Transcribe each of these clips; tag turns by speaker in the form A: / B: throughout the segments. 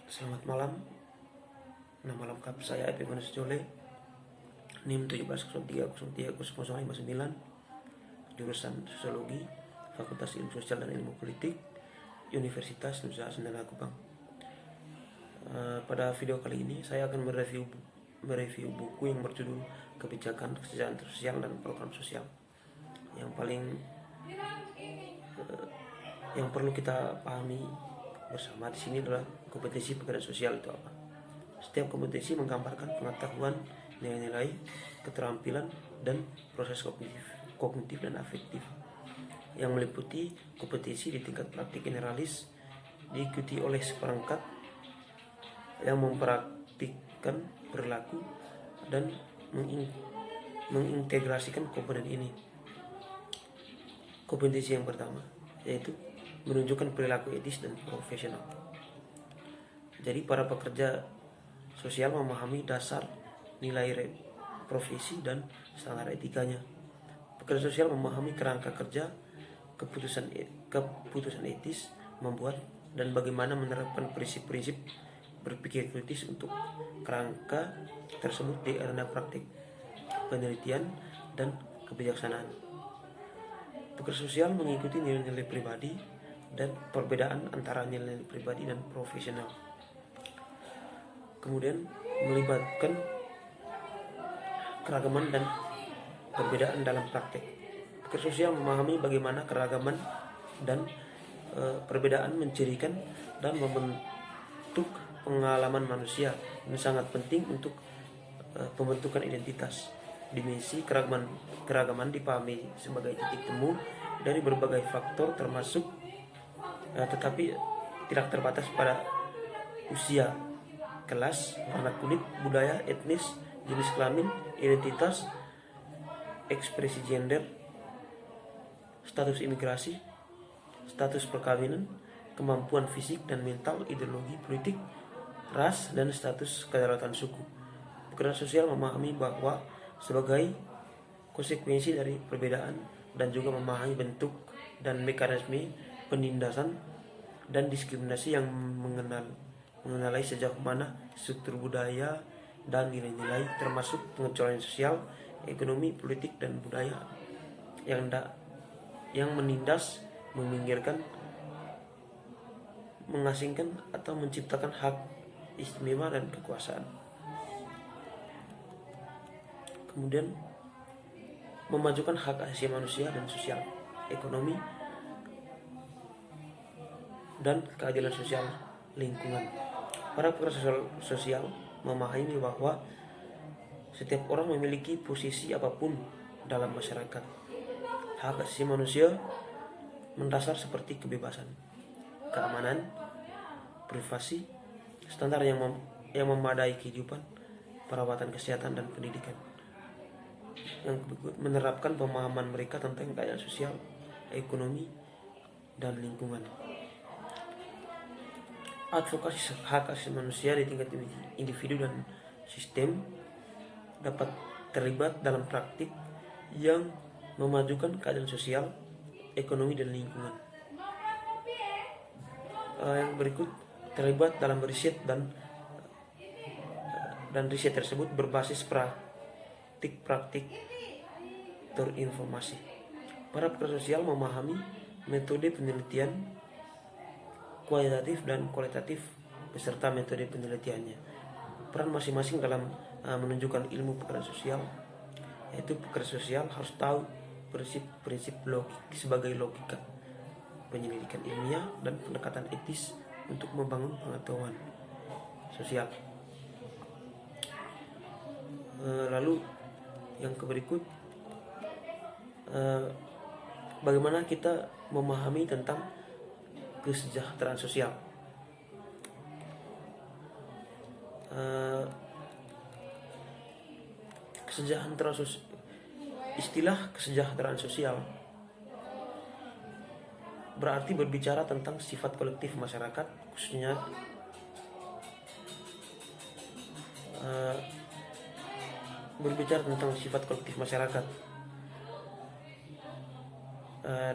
A: Selamat malam. Nama lengkap saya Epifanus Jole, NIM 1703030059, jurusan Sosiologi, Fakultas Ilmu Sosial dan Ilmu Politik, Universitas Nusa Sendana Kupang. Pada video kali ini saya akan mereview buku yang berjudul Kebijakan Kesejahteraan Sosial dan Program Sosial. Yang perlu kita pahami bersama di sini adalah kompetensi pekerjaan sosial itu apa. Setiap kompetensi menggambarkan pengetahuan, nilai-nilai, keterampilan, dan proses kognitif dan afektif yang meliputi kompetensi di tingkat praktik generalis, diikuti oleh seperangkat yang mempraktikkan perilaku dan mengintegrasikan komponen ini. Kompetensi yang pertama yaitu menunjukkan perilaku etis dan profesional. Jadi para pekerja sosial memahami dasar nilai profesi dan standar etikanya. Pekerja sosial memahami kerangka kerja, keputusan etis, membuat dan bagaimana menerapkan prinsip-prinsip berpikir kritis untuk kerangka tersebut di arena praktik, penelitian, dan kebijaksanaan. Pekerja sosial mengikuti nilai-nilai pribadi dan perbedaan antara nilai pribadi dan profesional. Kemudian melibatkan keragaman dan perbedaan dalam praktek. Pekerja sosial memahami bagaimana keragaman dan perbedaan mencirikan dan membentuk pengalaman manusia. Ini sangat penting untuk pembentukan identitas. Dimensi keragaman dipahami sebagai titik temu dari berbagai faktor termasuk tetapi tidak terbatas pada usia, kelas, warna kulit, budaya, etnis, jenis kelamin, identitas, ekspresi gender, status imigrasi, status perkawinan, kemampuan fisik dan mental, ideologi politik, ras, dan status kedaulatan suku. Pekerja sosial memahami bahwa sebagai konsekuensi dari perbedaan dan juga memahami bentuk dan mekanisme penindasan dan diskriminasi yang mengenai sejauh mana struktur budaya dan nilai-nilai termasuk pengecualian sosial, ekonomi, politik, dan budaya yang menindas, meminggirkan, mengasingkan atau menciptakan hak istimewa dan kekuasaan. Kemudian memajukan hak asasi manusia dan sosial, ekonomi, dan keadilan sosial lingkungan. Para pekerja sosial memahami bahwa setiap orang memiliki posisi apapun dalam masyarakat. Hak asasi manusia mendasar seperti kebebasan, keamanan, privasi, standar yang memadai kehidupan, perawatan kesehatan, dan pendidikan. Yang menerapkan pemahaman mereka tentang keadaan sosial, ekonomi, dan lingkungan. Advokasi hak asasi manusia di tingkat individu dan sistem dapat terlibat dalam praktik yang memajukan keadaan sosial, ekonomi, dan lingkungan. Yang berikut terlibat dalam riset dan riset tersebut berbasis praktik terinformasi. Para pekerja sosial memahami metode penelitian kualitatif dan kualitatif beserta metode penelitiannya. Peran masing-masing dalam menunjukkan ilmu pekerjaan sosial, yaitu pekerja sosial harus tahu prinsip sebagai logika, penyelidikan ilmiah, dan pendekatan etis untuk membangun pengetahuan sosial. Lalu yang berikut, bagaimana kita memahami tentang kesejahteraan sosial. Istilah kesejahteraan sosial berarti berbicara tentang sifat kolektif masyarakat, khususnya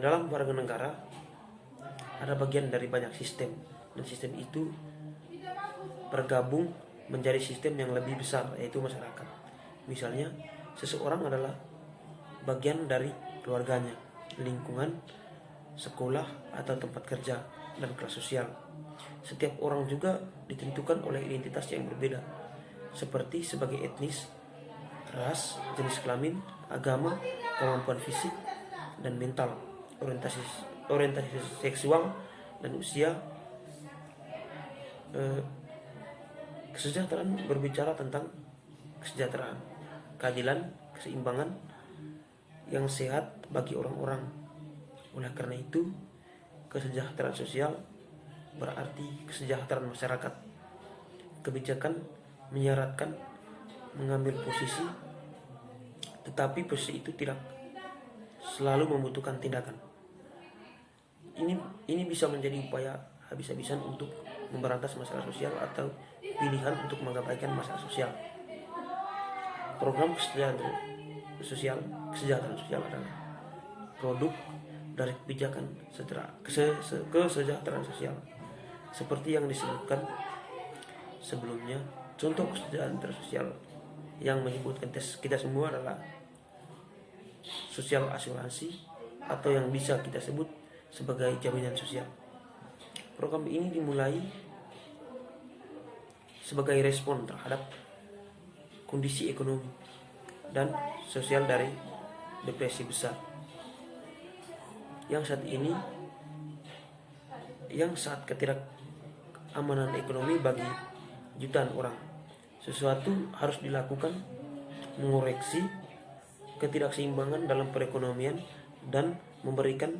A: dalam warga negara ada bagian dari banyak sistem, dan sistem itu bergabung menjadi sistem yang lebih besar, yaitu masyarakat. Misalnya, seseorang adalah bagian dari keluarganya, lingkungan, sekolah, atau tempat kerja, dan kelas sosial. Setiap orang juga ditentukan oleh identitas yang berbeda, seperti sebagai etnis, ras, jenis kelamin, agama, kemampuan fisik dan mental, orientasi seksual, dan usia. Kesejahteraan berbicara tentang kesejahteraan, keadilan, keseimbangan yang sehat bagi orang-orang. Oleh karena itu, kesejahteraan sosial berarti kesejahteraan masyarakat. Kebijakan menyarankan mengambil posisi, tetapi posisi itu tidak selalu membutuhkan tindakan. Ini bisa menjadi upaya habis-habisan untuk memberantas masalah sosial atau pilihan untuk mengabaikan masalah sosial. Program kesejahteraan sosial adalah produk dari kebijakan kesejahteraan sosial seperti yang disebutkan sebelumnya. Contoh kesejahteraan sosial yang menyebutkan kita semua adalah sosial asuransi atau yang bisa kita sebut sebagai jaminan sosial. Program ini dimulai sebagai respon terhadap kondisi ekonomi dan sosial dari depresi besar yang saat ketidakamanan ekonomi bagi jutaan orang. Sesuatu harus dilakukan mengoreksi ketidakseimbangan dalam perekonomian dan memberikan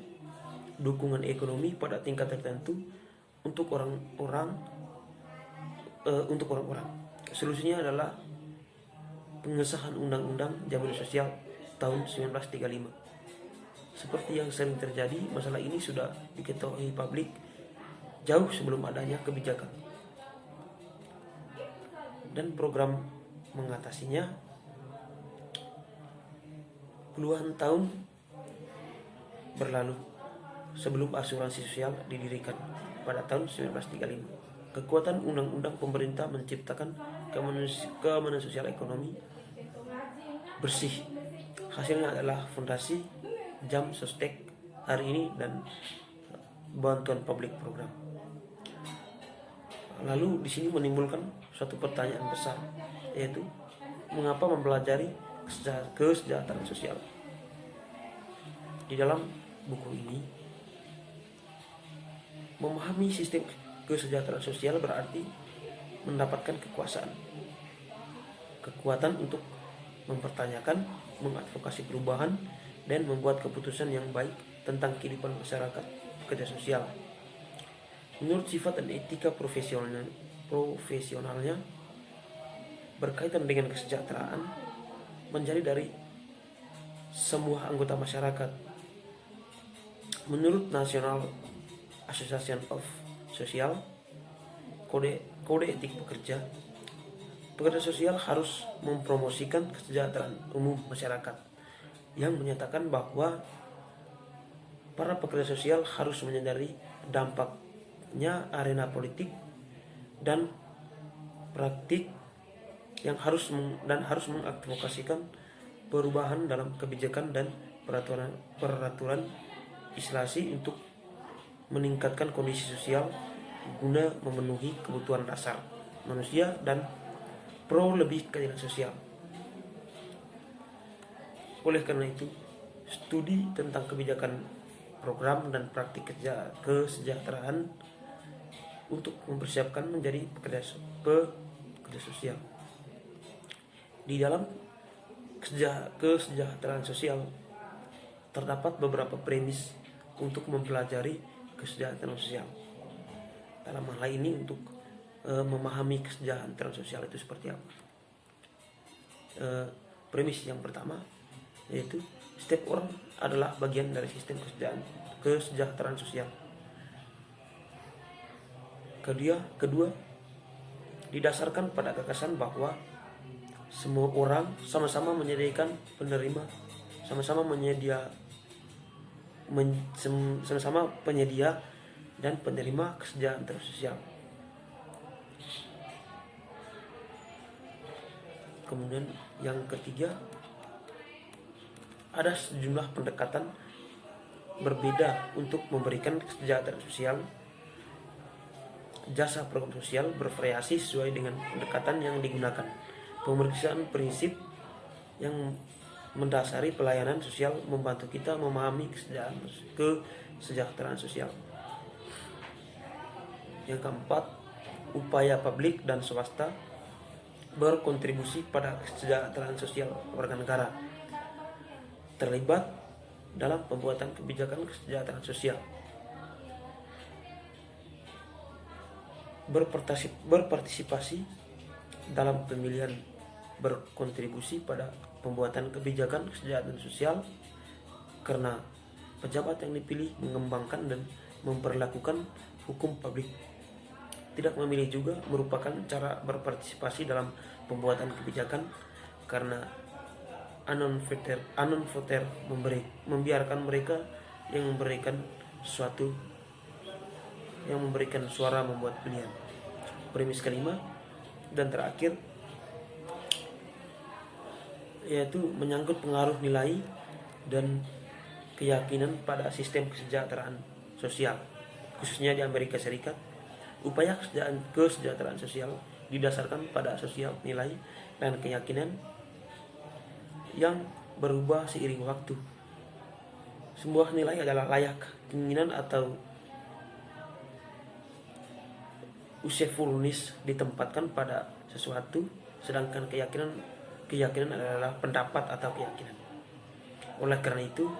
A: dukungan ekonomi pada tingkat tertentu untuk orang-orang. Solusinya adalah pengesahan Undang-Undang Jaminan Sosial tahun 1935. Seperti yang sering terjadi, masalah ini sudah diketahui publik jauh sebelum adanya kebijakan. Dan program mengatasinya puluhan tahun berlalu sebelum asuransi sosial didirikan pada tahun 1935. Kekuatan undang-undang pemerintah menciptakan keamanan sosial ekonomi bersih. Hasilnya adalah fondasi Jam Sostek hari ini dan bantuan publik program. Lalu di sini menimbulkan suatu pertanyaan besar, yaitu mengapa mempelajari kesejahteraan sosial? Di dalam buku ini, memahami sistem kesejahteraan sosial berarti mendapatkan kekuatan untuk mempertanyakan, mengadvokasi perubahan, dan membuat keputusan yang baik tentang kehidupan masyarakat pekerja sosial. Menurut sifat dan etika profesionalnya berkaitan dengan kesejahteraan menjadi dari semua anggota masyarakat. Menurut National Association of Social Kode Etik Pekerja sosial harus mempromosikan kesejahteraan umum masyarakat, yang menyatakan bahwa para pekerja sosial harus menyadari dampaknya arena politik dan praktik yang harus mengadvokasikan perubahan dalam kebijakan dan peraturan legislasi untuk meningkatkan kondisi sosial guna memenuhi kebutuhan dasar manusia dan lebih keadilan sosial. Oleh karena itu, studi tentang kebijakan, program, dan praktik kesejahteraan untuk mempersiapkan menjadi pekerja sosial. Di dalam kesejahteraan sosial terdapat beberapa premis untuk mempelajari kesejahteraan sosial. Dalam hal ini untuk memahami kesejahteraan sosial itu seperti apa. Premis yang pertama yaitu setiap orang adalah bagian dari sistem kesejahteraan sosial. Kedua, didasarkan pada gagasan bahwa semua orang sama-sama menyediakan penyedia dan penerima kesejahteraan sosial. Kemudian yang ketiga, ada sejumlah pendekatan berbeda untuk memberikan kesejahteraan sosial. Jasa program sosial bervariasi sesuai dengan pendekatan yang digunakan. Pemeriksaan prinsip yang mendasari pelayanan sosial membantu kita memahami kesejahteraan sosial. Yang keempat, upaya publik dan swasta berkontribusi pada kesejahteraan sosial warga negara, terlibat dalam pembuatan kebijakan kesejahteraan sosial, berpartisipasi dalam pemilihan, berkontribusi pada pembuatan kebijakan kesejahteraan sosial karena pejabat yang dipilih mengembangkan dan memperlakukan hukum publik. Tidak memilih juga merupakan cara berpartisipasi dalam pembuatan kebijakan karena anon voter membiarkan mereka yang memberikan suara membuat pilihan. Premis kelima dan terakhir yaitu menyangkut pengaruh nilai dan keyakinan pada sistem kesejahteraan sosial, khususnya di Amerika Serikat. Upaya kesejahteraan sosial didasarkan pada sosial nilai dan keyakinan yang berubah seiring waktu. Sebuah nilai adalah layak, keinginan atau usefulness ditempatkan pada sesuatu, sedangkan keyakinan adalah pendapat atau keyakinan. Oleh karena itu,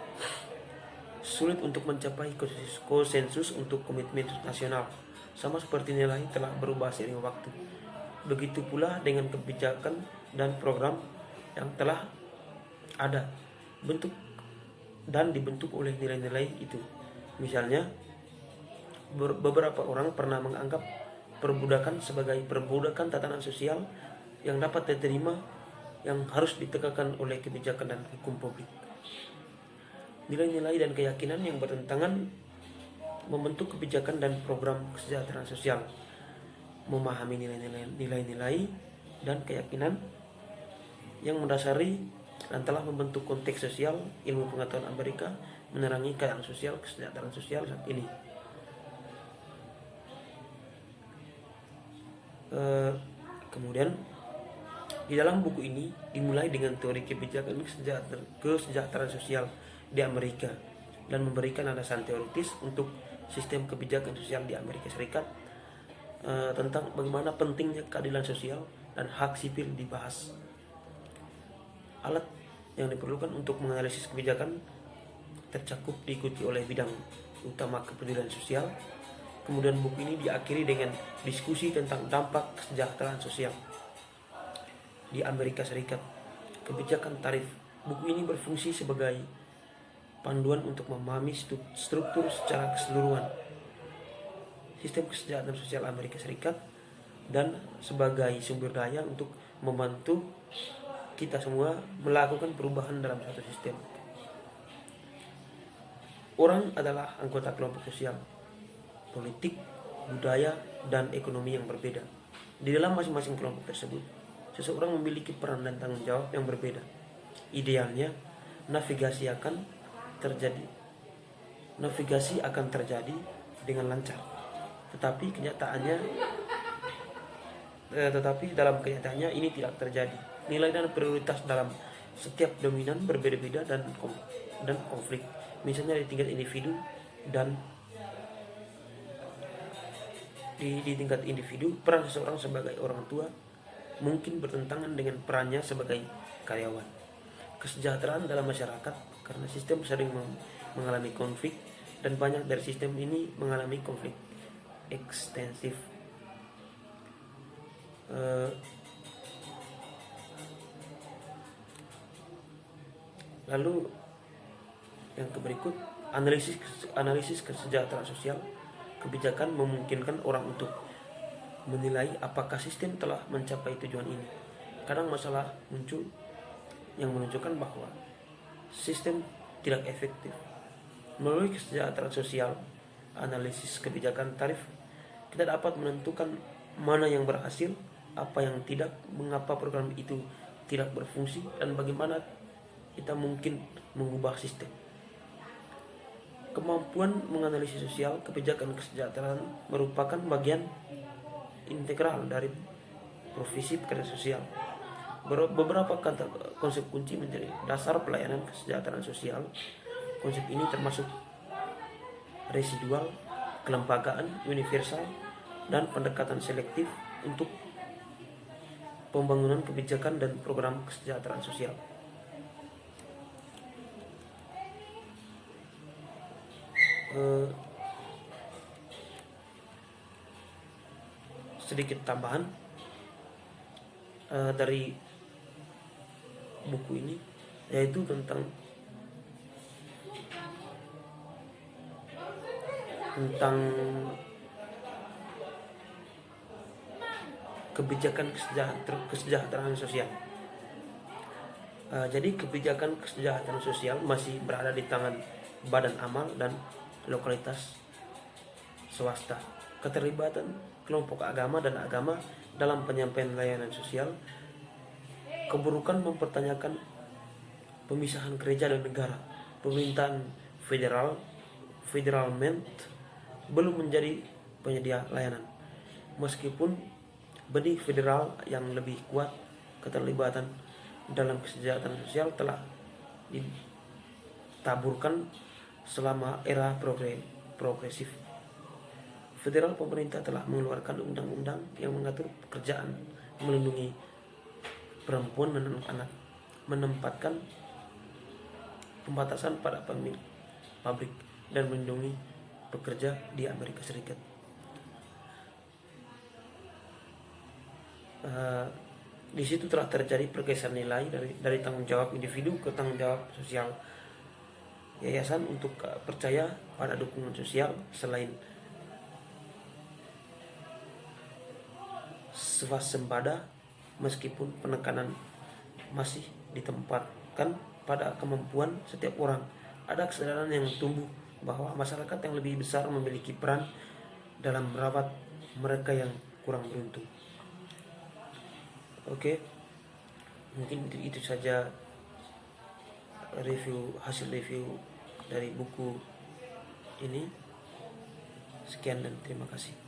A: sulit untuk mencapai konsensus untuk komitmen nasional. Sama seperti nilai telah berubah seiring waktu. Begitu pula dengan kebijakan dan program yang telah ada dibentuk oleh nilai-nilai itu. Misalnya, beberapa orang pernah menganggap perbudakan sebagai perbudakan tatanan sosial yang dapat diterima, yang harus ditegakkan oleh kebijakan dan hukum publik. Nilai-nilai dan keyakinan yang bertentangan membentuk kebijakan dan program kesejahteraan sosial. Memahami nilai-nilai dan keyakinan yang mendasari dan telah membentuk konteks sosial, ilmu pengetahuan Amerika menerangi keadaan sosial kesejahteraan sosial saat ini. Kemudian di dalam buku ini dimulai dengan teori kebijakan kesejahteraan sosial di Amerika dan memberikan alasan teoritis untuk sistem kebijakan sosial di Amerika Serikat, tentang bagaimana pentingnya keadilan sosial dan hak sipil dibahas. Alat yang diperlukan untuk menganalisis kebijakan tercakup diikuti oleh bidang utama kepedulian sosial. Kemudian buku ini diakhiri dengan diskusi tentang dampak kesejahteraan sosial di Amerika Serikat. Kebijakan tarif. Buku ini berfungsi sebagai panduan untuk memahami struktur secara keseluruhan sistem kesejahteraan sosial Amerika Serikat dan sebagai sumber daya untuk membantu kita semua melakukan perubahan dalam suatu sistem. Orang adalah anggota kelompok sosial, politik, budaya, dan ekonomi yang berbeda. Di dalam masing-masing kelompok tersebut, seseorang memiliki peran dan tanggung jawab yang berbeda. Idealnya, navigasi akan terjadi dengan lancar. Tetapi dalam kenyataannya ini tidak terjadi. Nilai dan prioritas dalam setiap dominan berbeda-beda dan konflik. Misalnya di tingkat individu dan di tingkat individu, peran seseorang sebagai orang tua mungkin bertentangan dengan perannya sebagai karyawan. Kesejahteraan dalam masyarakat, karena sistem sering mengalami konflik dan banyak dari sistem ini mengalami konflik ekstensif. Lalu yang berikut, analisis kesejahteraan sosial. Kebijakan memungkinkan orang untuk menilai apakah sistem telah mencapai tujuan ini. Kadang masalah muncul yang menunjukkan bahwa sistem tidak efektif. Melalui kesejahteraan sosial, analisis kebijakan tarif, kita dapat menentukan mana yang berhasil, apa yang tidak, mengapa program itu tidak berfungsi dan bagaimana kita mungkin mengubah sistem. Kemampuan menganalisis sosial kebijakan kesejahteraan merupakan bagian integral dari profesi pekerja sosial. Beberapa konsep kunci menjadi dasar pelayanan kesejahteraan sosial. Konsep ini termasuk residual, kelembagaan, universal, dan pendekatan selektif untuk pembangunan kebijakan dan program kesejahteraan sosial. Sedikit tambahan dari buku ini, yaitu tentang kebijakan kesejahteraan sosial. Jadi kebijakan kesejahteraan sosial masih berada di tangan badan amal dan lokalitas swasta. Keterlibatan kelompok agama dan agama dalam penyampaian layanan sosial, keburukan mempertanyakan pemisahan gereja dan negara. Pemerintahan federalment belum menjadi penyedia layanan, meskipun benih federal yang lebih kuat. Keterlibatan dalam kesejahteraan sosial telah ditaburkan selama era progresif. Federal pemerintah telah mengeluarkan undang-undang yang mengatur pekerjaan, melindungi perempuan dan anak-anak, menempatkan pembatasan pada pemilik pabrik, dan melindungi pekerja di Amerika Serikat. Di situ telah terjadi pergeseran nilai dari tanggung jawab individu ke tanggung jawab sosial. Yayasan untuk percaya pada dukungan sosial selain swasembada, meskipun penekanan masih ditempatkan pada kemampuan setiap orang. Ada kesadaran yang tumbuh bahwa masyarakat yang lebih besar memiliki peran dalam merawat mereka yang kurang beruntung. Oke, mungkin itu saja hasil review dari buku ini. Sekian dan terima kasih.